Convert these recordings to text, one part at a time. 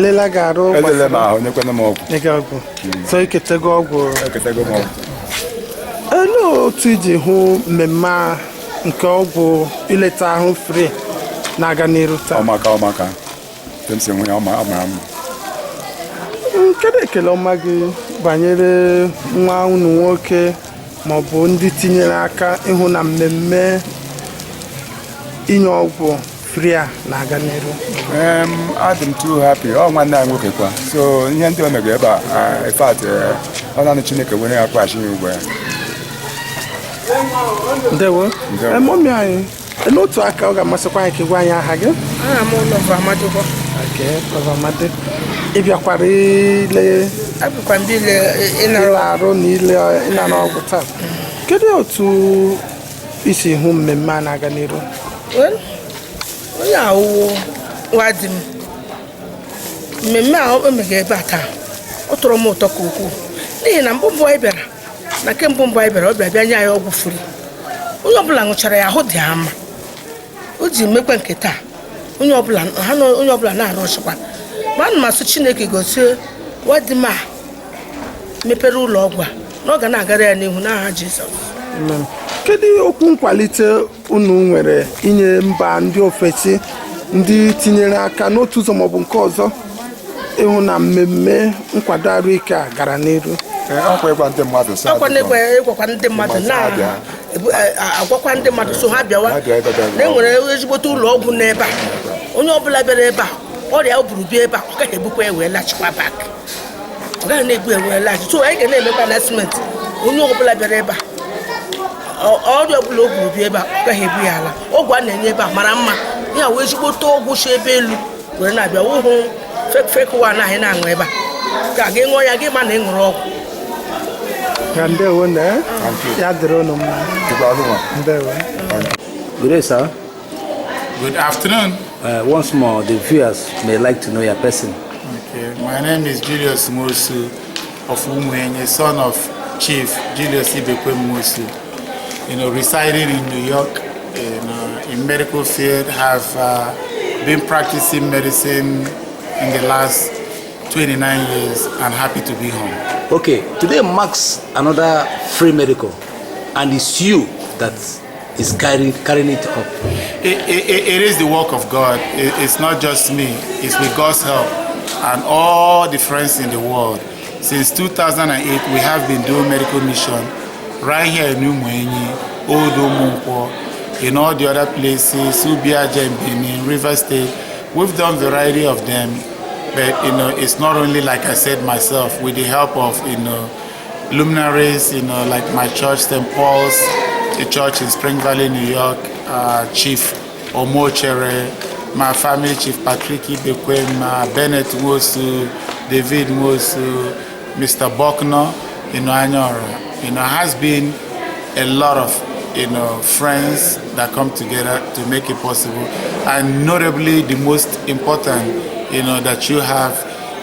elela ga-arụ elele m ahụ nyekwana m ọgwụ. ịga ọgwụ so iketego ọgwụ Eketego m ọgwụ. Olee otu iji hụ mmemme a nke ọgwụ ileta ahụ free na-aga n'iru taa? Ọmaka ka m si hụ ya ọmara m. Kedu ekele ọma gị banyere nwa unu nwoke maọbụ ndị tinyere aka ịhụ na mmemme inye ọgwụ free a na-aga n'iru? Adị m too happy. Ọ nwanne anyị nwoke kwa. So ihe ndị o megara ebe a in fact ọ naanị Chineke were ya kpaghachi ya ugwu ya. Ndewo. Mọmị anyị, n'otu aka ọ ga-amasịkwa anyị ka ịgwa anyị aha gị? Aha m Lọva Amadịkwa. Lọva Amadị. Ị bịakwara ile Abịakwa m arụ na ịnara ọgwụ taa. Kedu otu isi hụ mmemme a na-aga n'iru? Onye ahụwo nwa di m. Mmemme a o megara ebe a taa, ọ tọrọ m ụtọ ka ukwuu. N'ihi na mbụ anyị bịara, na kemgbe mbụ anyị bịara, ọ bịa nye anyị ọgwụ furu. Onye ọbụla ṅụchara ya ahụ dị ama. O ji mekwa nke taa. Onye ọbụla na-arụ ọchịkwa. Ma ana m asụ Chineke gozie nwa di m a mepere ụlọ ọgwụ a na ọ ga na-agara ya n'ihu n'aha Jizọs. Kedu okwu nkwalite unu nwere inye mba ndị ofesi ndị tinyere aka n'otu ụzọ maọbụ nke ọzọ ịhụ na mmemme nkwado ahụike a gara n'iru? Ịgwa ndị mmadụ ịgwakwa ndị mmadụ na-agwakwa ndị mmadụ so ha bịawa na enwere ezigbote ụlọ ọgwụ n'ebe a. Onye ọbụla bịara ebe a ọrịa o buru bịa ebe a ọ gaghị ebukwa ewe lachikwa bak. Ọ gaghị na-ebu ewe lachi. So anyị ga na-emekwa announcement onye ọbụla bịara ebe a ọrịa ọbụla o buru bịa ebe a ọ gaghị ebu ya ala. Ọgwụ a na-enye ebe a mara mma. Ya wee ezigbote ọgwụ si ebe elu were na-abịa wụhụ fake one anyị na-aṅụ ebe a. Ka gị ṅụọ ya gị ma na ị ṅụrụ ọgwụ. Ndewo na ya dịrị unu mma. Ndewo. Good day, sir. Good afternoon. Once more, the viewers may like to know your person. Okay, my name is Julius Mosu of Umuenye, son of Chief Julius Ibekwe Mosu. Residing in New York, in medical field, have been practicing medicine in the last 29 years and happy to be home. Okay, today marks another free medical, and it's you that is carrying it up. It is the work of God. It's not just me. It's with God's help and all the friends in the world. Since 2008, we have been doing medical mission right here in Umuenyi, Old Omunkwo, in all the other places, Subiaja in Benin, River State. We've done a variety of them, but it's not only, like I said myself, with the help of luminaries, like my church, St. Paul's, the church in Spring Valley, New York, Chief Omochere, my family, Chief Patrick Ibekwem, Bennett Wosu, David Wosu, Mr. Bokno, Anyora. Has been a lot of friends that come together to make it possible, and notably the most important that you have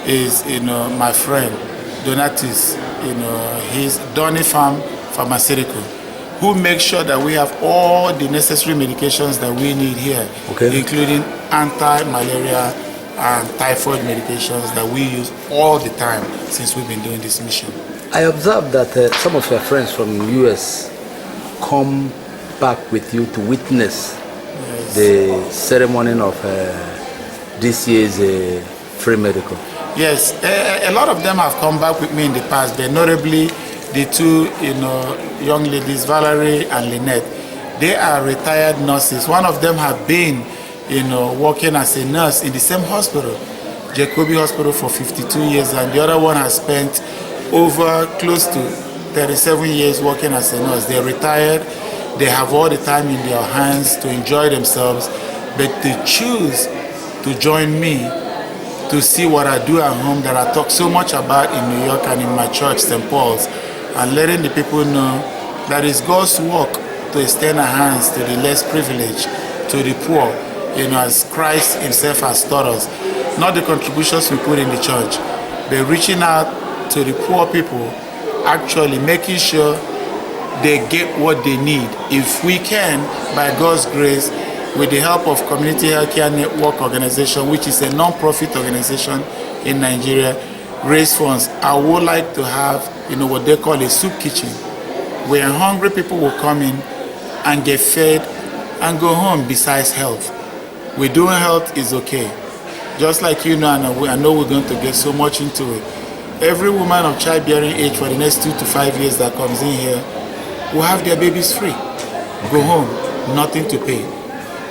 is my friend Donatus. He's Donny Farm Pharmaceutical, who makes sure that we have all the necessary medications that we need here, including anti-malaria and typhoid medications that we use all the time since we've been doing this mission. I observed that some of your friends from the US come back with you to witness the ceremony of this year's free medical. Yes, a lot of them have come back with me in the past, but notably the two young ladies, Valerie and Lynette. They are retired nurses. One of them have been working as a nurse in the same hospital, Jacobi Hospital, for 52 years, and the other one has spent over close to 37 years working as a nurse. They're retired. They have all the time in their hands to enjoy themselves, but they choose to join me to see what I do at home that I talk so much about in New York and in my church, St. Paul's, and letting the people know that it's God's work to extend our hands to the less privileged, to the poor, as Christ himself has taught us. Not the contributions we put in the church, but reaching out to the poor people, actually making sure they get what they need. If we can, by God's grace, with the help of Community Healthcare Network Organization, which is a non-profit organization in Nigeria, raise funds. I would like to have, what they call a soup kitchen, where hungry people will come in and get fed and go home. Besides health, we're doing health is okay. Just like and I know we're going to get so much into it. Every woman of childbearing age for the next 2 to 5 years that comes in here will have their babies free. Go home, nothing to pay.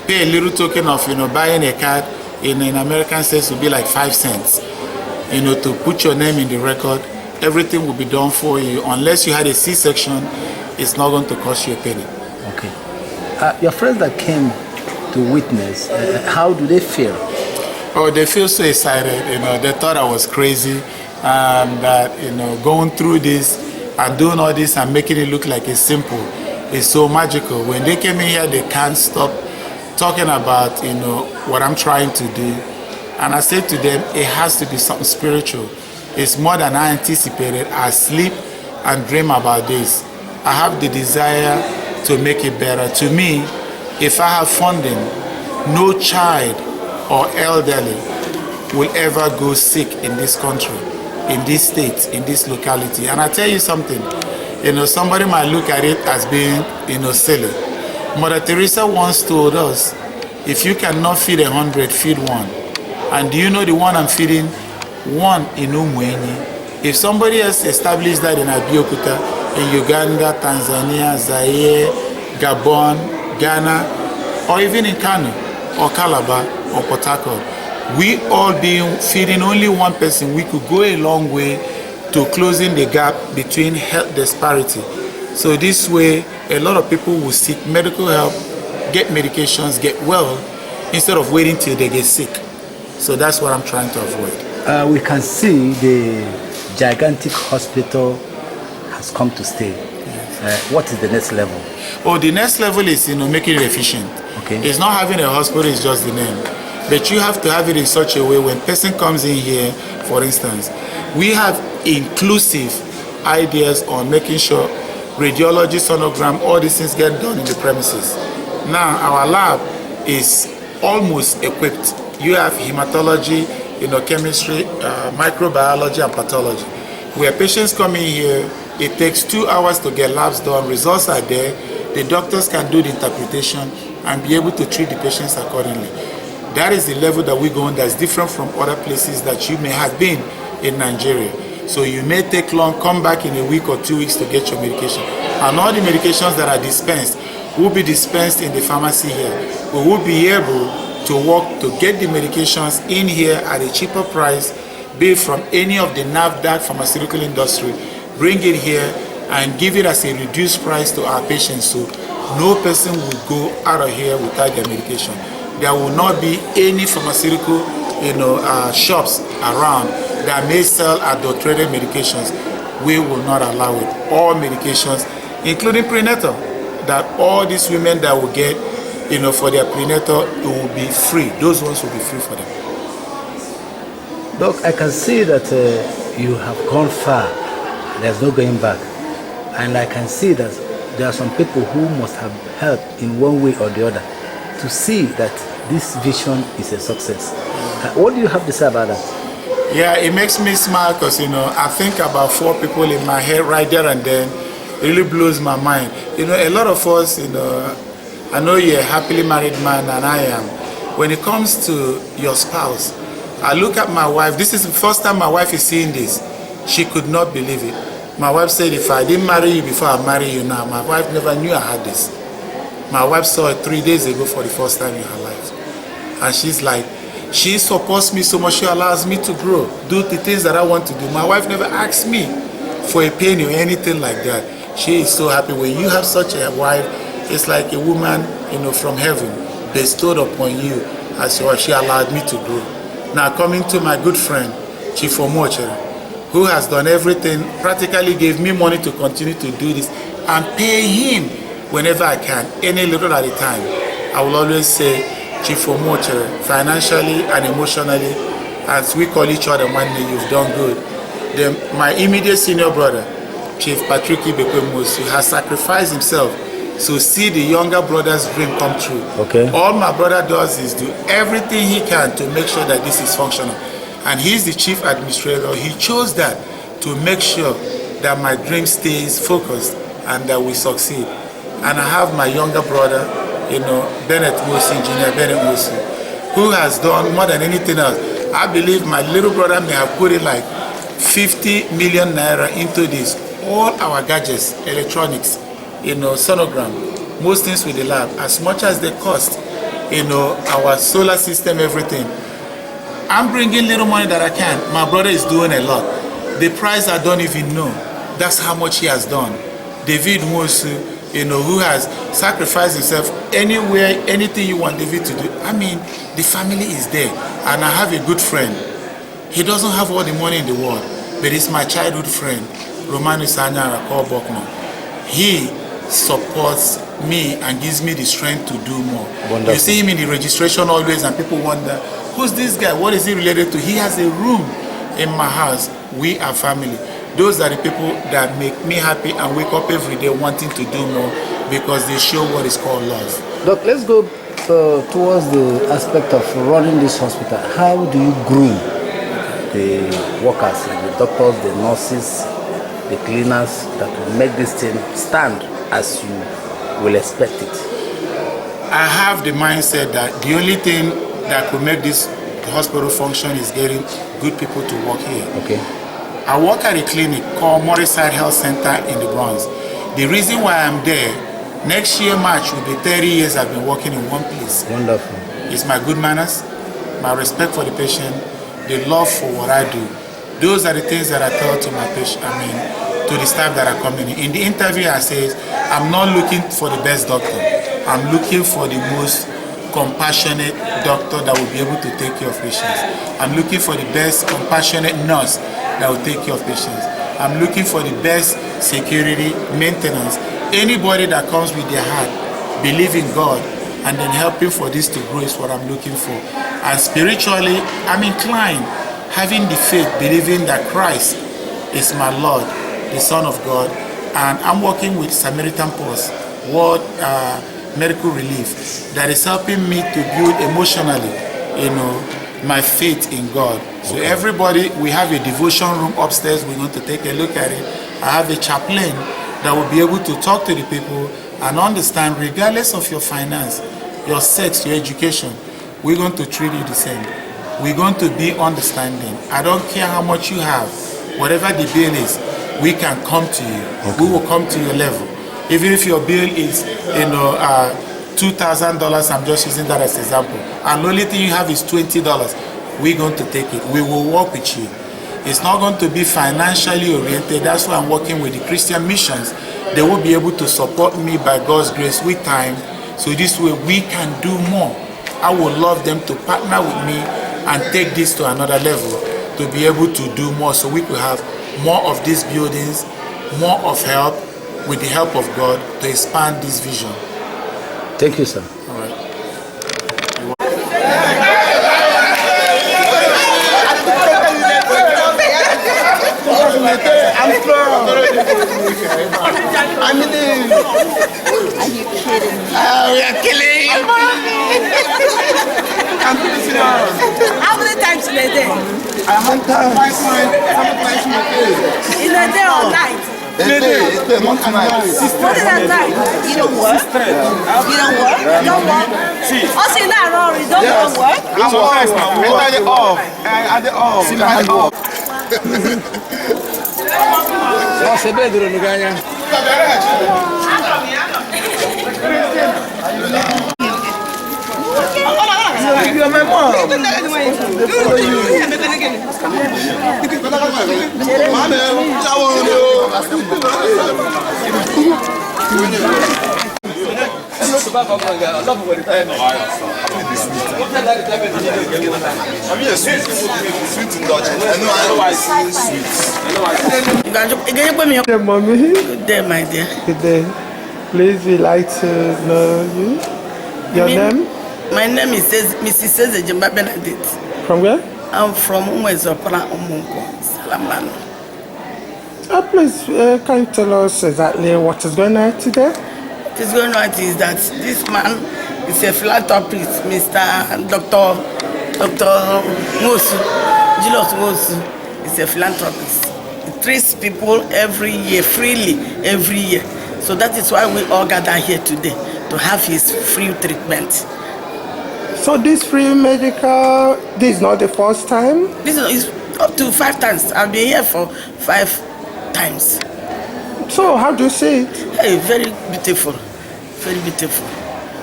Pay a little token of buying a card in American states will be like 5 cents. To put your name in the record. Everything will be done for you. Unless you had a C-section, it's not going to cost you a penny. Okay. Your friends that came to witness, how do they feel? Oh, they feel so excited. They thought I was crazy, and that going through this and doing all this and making it look like it's simple, it's so magical. When they came in here, they can't stop talking about what I'm trying to do, and I said to them, it has to be something spiritual. It's more than I anticipated. I sleep and dream about this. I have the desire to make it better. To me, if I have funding, no child or elderly will ever go sick in this country, in this state, in this locality. And I tell you something, somebody might look at it as being, silly. Mother Teresa once told us, if you cannot feed 100, feed one. And do you know the one I'm feeding? One in Umwenyi. If somebody else established that in Abeokuta, in Uganda, Tanzania, Zaire, Gabon, Ghana, or even in Kano, or Calabar, or Port Harcourt, we all being feeding only one person, we could go a long way to closing the gap between health disparity. So this way, a lot of people will seek medical help, get medications, get well, instead of waiting till they get sick. So that's what I'm trying to avoid. We can see the gigantic hospital has come to stay. Yes. What is the next level? Oh, the next level is making it efficient. Okay. It's not having a hospital, it's just the name. But you have to have it in such a way when person comes in here, for instance, we have inclusive ideas on making sure radiology, sonogram, all these things get done in the premises. Now, our lab is almost equipped. You have hematology, chemistry, microbiology, and pathology. Where patients come in here, it takes 2 hours to get labs done. Results are there. The doctors can do the interpretation and be able to treat the patients accordingly. That is the level that we go on that's different from other places that you may have been in Nigeria. So you may take long, come back in a week or 2 weeks to get your medication. And all the medications that are dispensed will be dispensed in the pharmacy here. We will be able to work to get the medications in here at a cheaper price, be it from any of the NAFDAC pharmaceutical industry, bring it here and give it as a reduced price to our patients, so no person will go out of here without their medication. There will not be any pharmaceutical shops around that may sell adulterated medications. We will not allow it. All medications, including prenatal, that all these women that will get for their prenatal, it will be free. Those ones will be free for them. Doc, I can see that you have gone far. There's no going back. And I can see that there are some people who must have helped in one way or the other to see that this vision is a success. What do you have to say about that? Yeah, it makes me smile because, I think about 4 people in my head right there and then. It really blows my mind. A lot of us, I know you're a happily married man and I am. When it comes to your spouse, I look at my wife. This is the first time my wife is seeing this. She could not believe it. My wife said, if I didn't marry you before I marry you now, my wife never knew I had this. My wife saw it 3 days ago for the first time in her life. And she's like, she supports me so much, she allows me to grow, do the things that I want to do. My wife never asked me for a penny or anything like that. She is so happy. When you have such a wife, it's like a woman, from heaven, bestowed upon you as your wife. She allowed me to grow. Now coming to my good friend, Chief Omochere, who has done everything, practically gave me money to continue to do this and pay him whenever I can, any little at a time. I will always say, Chief Omochere, financially and emotionally, as we call each other one day, you've done good. My immediate senior brother, Chief Patrick Ibekwe Mosu, has sacrificed himself So see the younger brother's dream come true. Okay. All my brother does is do everything he can to make sure that this is functional. And he's the chief administrator. He chose that to make sure that my dream stays focused and that we succeed. And I have my younger brother, Bennett Wosi, Engineer Bennett Wosi, who has done more than anything else. I believe my little brother may have put in like 50 million naira into this. All our gadgets, electronics, sonogram, most things with the lab, as much as they cost, our solar system, everything. I'm bringing little money that I can. My brother is doing a lot. The price I don't even know. That's how much he has done. David Mosu, who has sacrificed himself anywhere, anything you want David to do. I mean, the family is there. And I have a good friend. He doesn't have all the money in the world, but he's my childhood friend, Romanus Anyara Bokman. He supports me and gives me the strength to do more. Wonderful. You see him in the registration always and people wonder, who's this guy? What is he related to? He has a room in my house. We are family. Those are the people that make me happy and wake up every day wanting to do more because they show what is called love. Doc, let's go towards the aspect of running this hospital. How do you groom the workers, like the doctors, the nurses, the cleaners that will make this thing stand as you will expect it? I have the mindset that the only thing that could make this hospital function is getting good people to work here. Okay. I work at a clinic called Morriside Health Center in the Bronx. The reason why I'm there, next year March will be 30 years I've been working in one place. Wonderful. It's my good manners, my respect for the patient, the love for what I do. Those are the things that I tell to my patient, to the staff that are coming in. In the interview I say, I'm not looking for the best doctor. I'm looking for the most compassionate doctor that will be able to take care of patients. I'm looking for the best compassionate nurse that will take care of patients. I'm looking for the best security, maintenance. Anybody that comes with their heart, believe in God, and then helping for this to grow is what I'm looking for. And spiritually, I'm inclined, having the faith, believing that Christ is my Lord, the Son of God, and I'm working with Samaritan Pulse, World Medical Relief, that is helping me to build emotionally, my faith in God. So everybody, we have a devotion room upstairs. We're going to take a look at it. I have a chaplain that will be able to talk to the people and understand, regardless of your finance, your sex, your education, we're going to treat you the same. We're going to be understanding. I don't care how much you have, whatever the bill is, we can come to you. Okay. We will come to your level. Even if your bill is, $2,000, I'm just using that as an example, and the only thing you have is $20, we're going to take it. We will work with you. It's not going to be financially oriented. That's why I'm working with the Christian missions. They will be able to support me by God's grace with time. So this way we can do more. I would love them to partner with me and take this to another level, to be able to do more so we could have more of these buildings, more of help, with the help of God, to expand this vision. Thank you, sir. All right. I'm in it. Are you kidding me? Oh, we are killing you. I'm pretty serious. How many times in a day? I'm on time. 5 times in a day. In a day or night? It's not tonight. What is that night? You don't work? You don't work? You don't work? Also, you're not wrong. You don't work? I'm off. At the off. At the off. See my off. Nossa, é bem duro no ganha. You're my mom. Good mommy. Good day, my dear. Good day. Please, we like to know you. Your name? My name is Mrs. Ezejimba Benedict. From where? I'm from Umwezopara Umungo, Salamano. Please, can you tell us exactly what is going on today? What is going on is that this man is a philanthropist, Mr. Dr. Mosu, Julius Mosu is a philanthropist. He treats people every year, freely, every year. So that is why we all gather here today, to have his free treatment. So this free medical, this is not the first time? This is up to 5 times. I've been here for 5 times. So how do you see it? Hey, very beautiful. Very beautiful.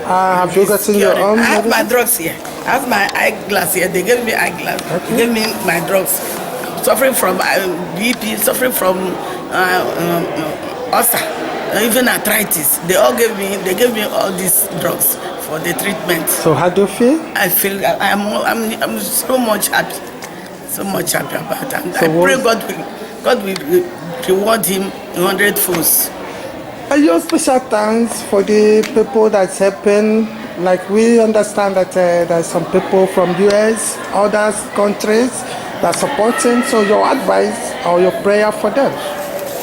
Have you gotten your own? I have my drugs here. I have my eyeglass here. They gave me eyeglass. Okay. They gave me my drugs. Suffering from BP, suffering from ulcer, even arthritis. They gave me all these drugs for the treatment. So how do you feel? I feel I'm so much happy. So much happy about it. And So I pray God will reward him 100 folds. Are your special thanks for the people that's helping? Like we understand that there's some people from US, other countries that are supporting. So your advice or your prayer for them?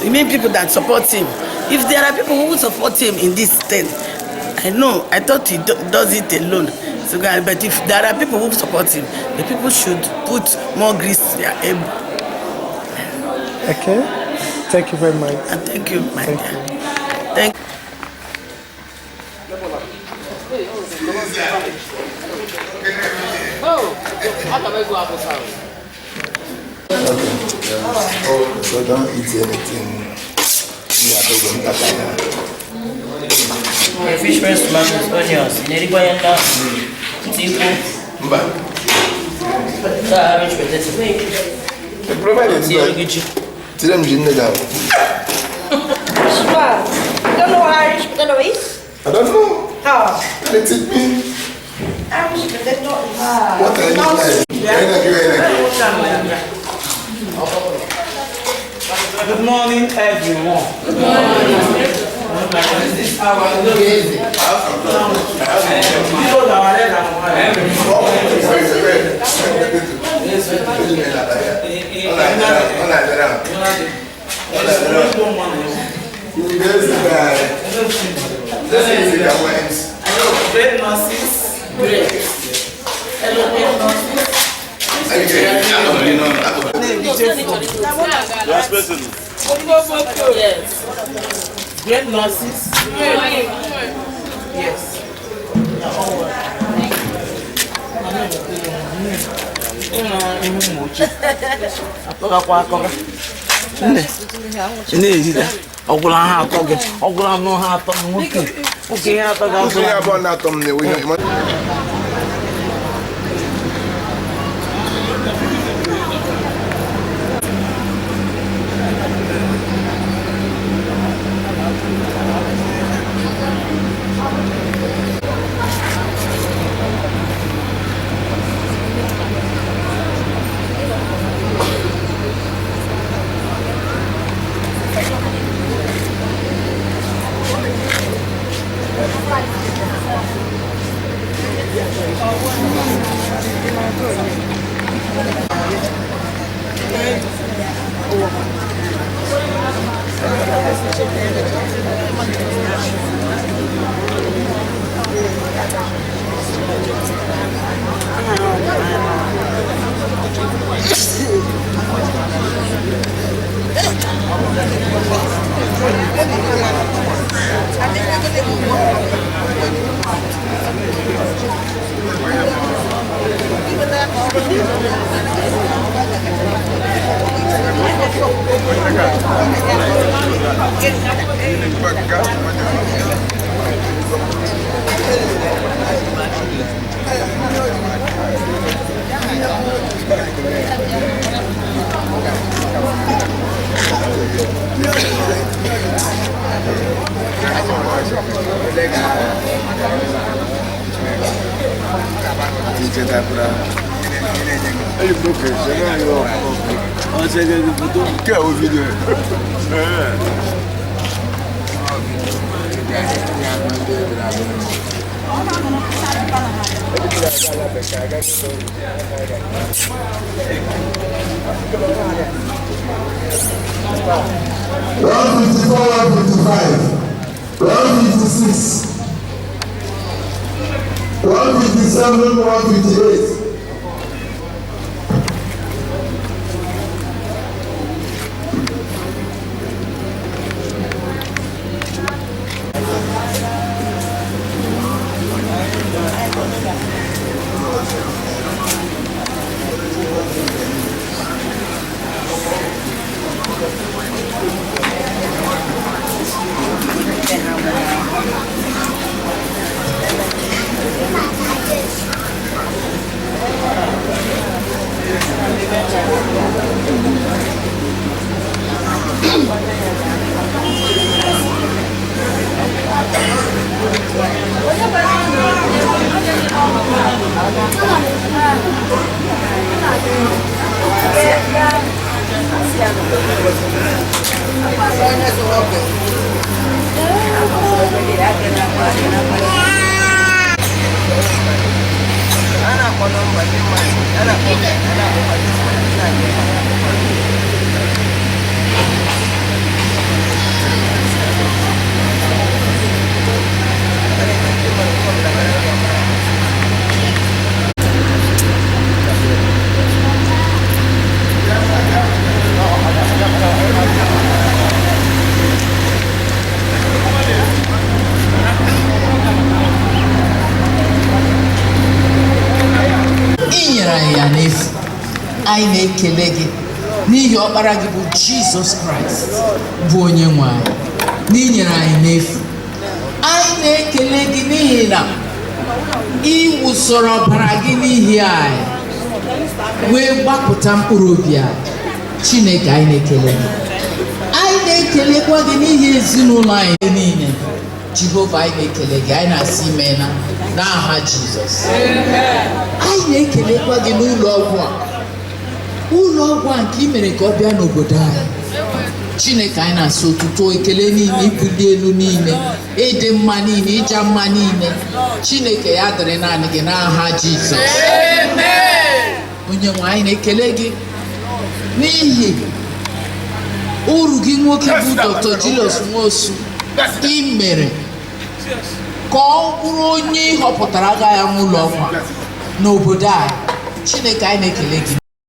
You mean people that support him? If there are people who support him in this state, I know. I thought he does it alone. So, but if there are people who support him, the people should put more grease to their elbow. Okay. Thank you very much. And thank you, my Thank dear. you. Thank So don't eat anything. Fish breast, tomatoes, onions, nerigwayanda, ntipo, orange potato. Tell them you know that. Sure. You don't know what Irish potato is? I don't know. How? Let it be. Irish potato is What are you like? Good morning, everyone. Good Great nurses. Great. Hello, great nurses. Yes. Great nurses. Yes. ọgwụla ha atọ gị ọgwụla anụ ha atọ gị nwoke ihe atọ gị ọgwụla 156, 157, 158. anyị na-ekele gị n'ihi ọkpara gị bụ Jizọs Kraịst bụ onye nwe anyị n'inyere anyị n'efu. Anyị na-ekele gị n'ihi na ị wụsọrọ ọbara gị n'ihi anyị wee gbapụta mkpụrụ obi anyị. Chineke, anyị na-ekele gị. Anyị na-ekelekwa gị n'ihi ezinụlọ anyị niile. Jehova, anyị na-ekele gị, anyị na-asị imeela n'aha Jizọs. Anyị na-ekelekwa gị n'ụlọ ọgwụ a, ụlọ ọgwụ a nke ị mere ka ọ bịa n'obodo anyị. Chineke, anyị na-asị otuto, ekele niile, ibuli elu niile, ịdị mma niile, ịja mma niile. Chineke, ya dịrị naanị gị n'aha Jizọs. Onye nwe anyị na-ekele gị n'ihi uru gị nwoke bụ Dr. Julius Nwosu ị mere ka ọ bụrụ onye ị họpụtara agaghị n'ụlọ ọgwụ n'obodo anyị. Chineke, anyị na-ekele gị